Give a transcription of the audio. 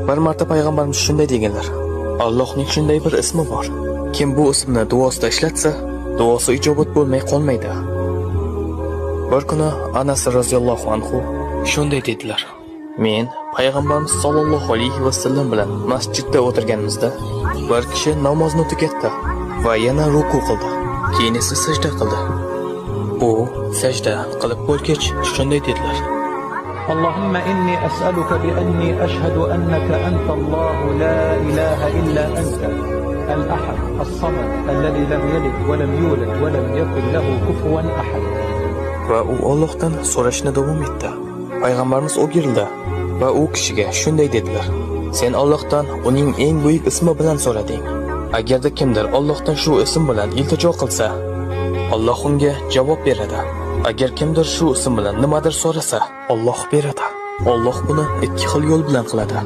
Bir marta payg'ambarimiz shunday deganlar: Allohning shunday bir ismi bor. Kim bu ismni duosida ishlatsa, duosi ijobat bo'lmay qolmaydi. Bir kuni Anas roziyallohu anhu shunday dedilar: Men payg'ambarimiz sollallohu alayhi vasallam bilan masjidda o'tirganimizda bir kishi namozni tugatdi va yana ruku qildi. Keyin esa sajda qildi. U sajda qilib bo'lgach shunday dedilar: اللهم إني أسألك بأني أشهد أنك أنت الله لا إله إلا أنت الأحد الصمد الذي لم يلد ولم يولد ولم يكن له كفوا أحد. Va u Allohdan so'rashni davom etdi. Payg'ambarimiz o'girildi va u kishiga shunday dedilar: Sen Allohdan uning eng buyuk ismi bilan so'rading. Agarda kimdir Allohdan shu ism bilan iltijo qilsa, Alloh unga javob beradi. Agar kimdir shu ism bilan nimadir so'rasa, Alloh beradi. Alloh buni ikki xil yo'l bilan qiladi.